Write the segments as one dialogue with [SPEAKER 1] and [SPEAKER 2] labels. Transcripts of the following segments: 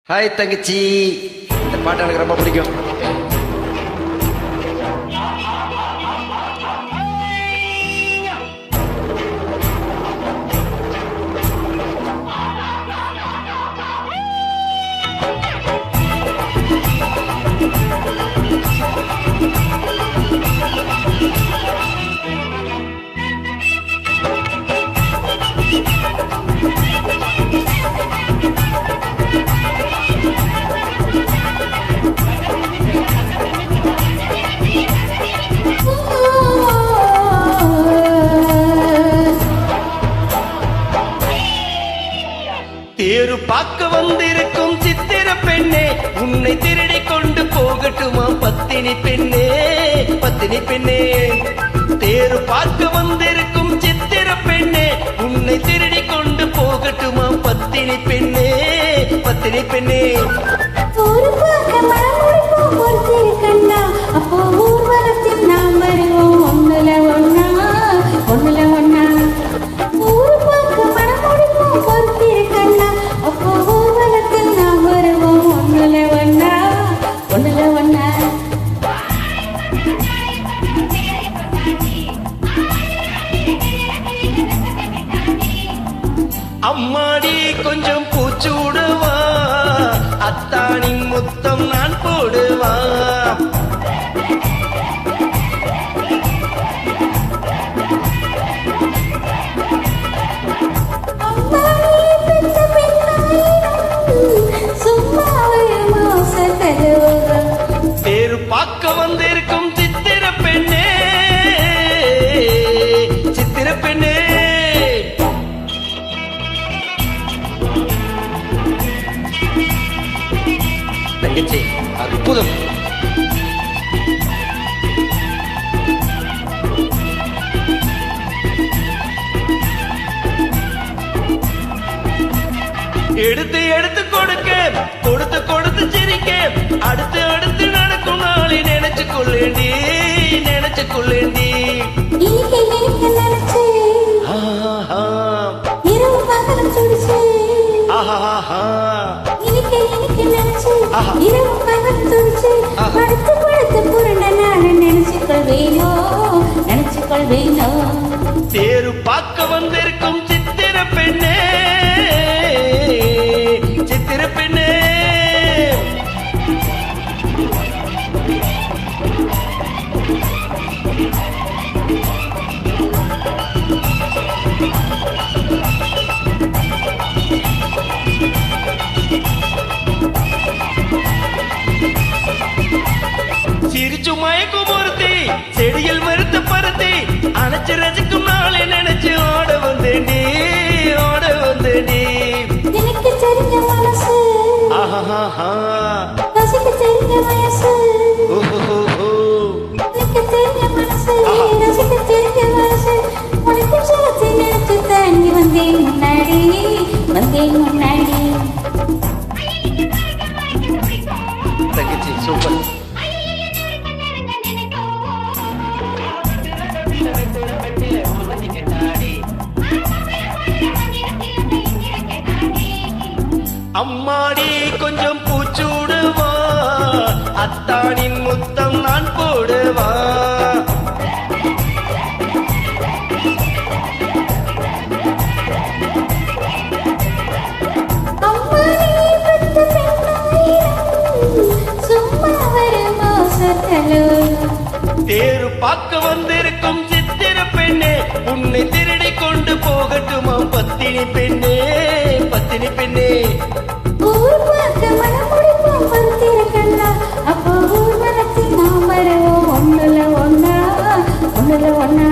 [SPEAKER 1] Hi தங்கச்சி, இந்த பாட்டு எனக்கு ரொம்ப பிடிக்கும். தேரு பார்க்க வந்திருக்கும் சித்திர பெண்ணே, உன்னை திருடி கொண்டு போகட்டுமா பத்தினி பெண்ணே, பத்தினி பெண்ணே. தேரு பார்க்க வந்திருக்கும் சித்திர பெண்ணே, உன்னை திருடி கொண்டு போகட்டுமா பத்தினி பெண்ணே, பத்தினி பெண்ணே.
[SPEAKER 2] ஒரு பார்க்க மனமுடிப்போம் பொறுத்திருக்கண்ணா, அப்போ ஊர்வலத்தில் நாம் வருவோம் ஒண்ணுல ஒண்ணா, ஒண்ணுல ஒண்ணா. ஒரு பார்க்க மனமுடிப்போம் பொறுத்திருக்கண்ணா, அப்போ ஊர்வலத்தில் நாம் வருவோம் ஒண்ணுல ஒண்ணா, ஒண்ணுல ஒண்ணா.
[SPEAKER 1] அம்மாடி கொஞ்சம் பூச்சூடுவா, அத்தானின் முத்தம் நான் போடுவா.
[SPEAKER 2] அம்மா நீ பெற்ற பெண்ணாயினும் சும்மா ஒரு மோச தருவகம்.
[SPEAKER 1] தேரு பார்க்க வந்திருக்கும் சித்திர பெண்ணே, சித்திர பெண்ணே. தங்கச்சி அற்புதம். எடுத்து எடுத்து கொடுக்க, கொடுத்து கொடுத்து சிரிக்க, அடுத்து அடுத்து நடக்கும் நாளை நினைச்சு கொள்ளேண்டி, நினைச்சு கொள்ளேண்டி.
[SPEAKER 2] இனிக்க இனிக்க நினைச்சு
[SPEAKER 1] ஆஹா,
[SPEAKER 2] இரவு பகலும் துடிச்சு,
[SPEAKER 1] ஆஹா,
[SPEAKER 2] இனிக்க இனிக்க நினைச்சு
[SPEAKER 1] ஆஹா.
[SPEAKER 2] இரவு பகலும் துடிச்சு,
[SPEAKER 1] ஆஹா.
[SPEAKER 2] படுத்து படுத்து புரண்ட நான் நினைச்சுக்கொள்வேனோ, நினைச்சுக்கொள்வேனோ.
[SPEAKER 1] தேரு பார்க்க வந்திருக்கும் சித்திர பெண்ணே, சித்திர பெண்ணே. சிரிச்சு மயக்கும் ஒருத்தி, செடியில் மறுத்து பருத்தி, அணைச்சு ரசிக்கும் நாளை நினைச்சு ஓட வந்தேண்டி, ஓட வந்தேண்டி.
[SPEAKER 2] எனக்கு தெரிஞ்ச மனசு
[SPEAKER 1] ஆஹா,
[SPEAKER 2] ரசிக்க தெரிஞ்ச வயசு,
[SPEAKER 1] ஓஹோ,
[SPEAKER 2] எனக்கு தெரிஞ்ச மனசு
[SPEAKER 1] ஆஹா.
[SPEAKER 2] ரசிக்க தெரிஞ்ச வயசு. உனக்கு சேர்த்து நினைச்சு தாண்டி வந்தேன் முன்னாடி, வந்தேன் முன்னாடி.
[SPEAKER 1] தங்கச்சி சூப்பர். அம்மாடி கொஞ்சம் பூச்சூடுவா, அத்தானின் முத்தம் நான் போடுவா.
[SPEAKER 2] அம்மா நீ பெற்ற பெண்ணாயினும் சும்மா ஒரு மோச தருவகம்.
[SPEAKER 1] தேரு பார்க்க வந்திருக்கும் சித்திர பெண்ணே, உன்னை திருடி கொண்டு போகட்டுமா பத்தினி பெண்ணே, பத்தினி பெண்ணே.
[SPEAKER 2] ஊர் பார்க்க மனமுடிப்போம் பொறுத்திருக்கண்ணா, அப்போ ஊர்வலத்தில் நாம் வருவோம் ஒண்ணுல ஒண்ணா, ஒண்ணுல ஒண்ணா.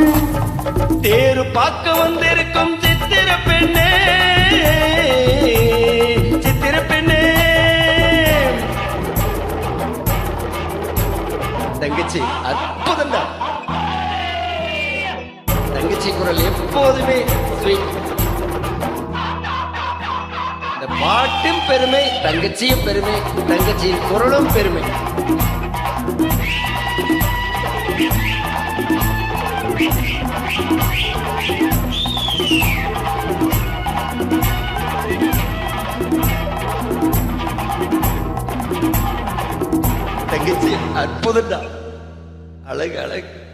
[SPEAKER 1] தேரு பார்க்க வந்திருக்கும் சித்திர பெண்ணே, சித்திர பெண்ணே. தங்கச்சி அற்புதம் தான். தங்கச்சி குரல் எப்போதுமே ஸ்வீட். இந்த பாட்டும் பெருமை, தங்கச்சியும் பெருமை, தங்கச்சியின் குரலும் பெருமை. தங்கச்சி அற்புதம்டா. அழகு அழகு.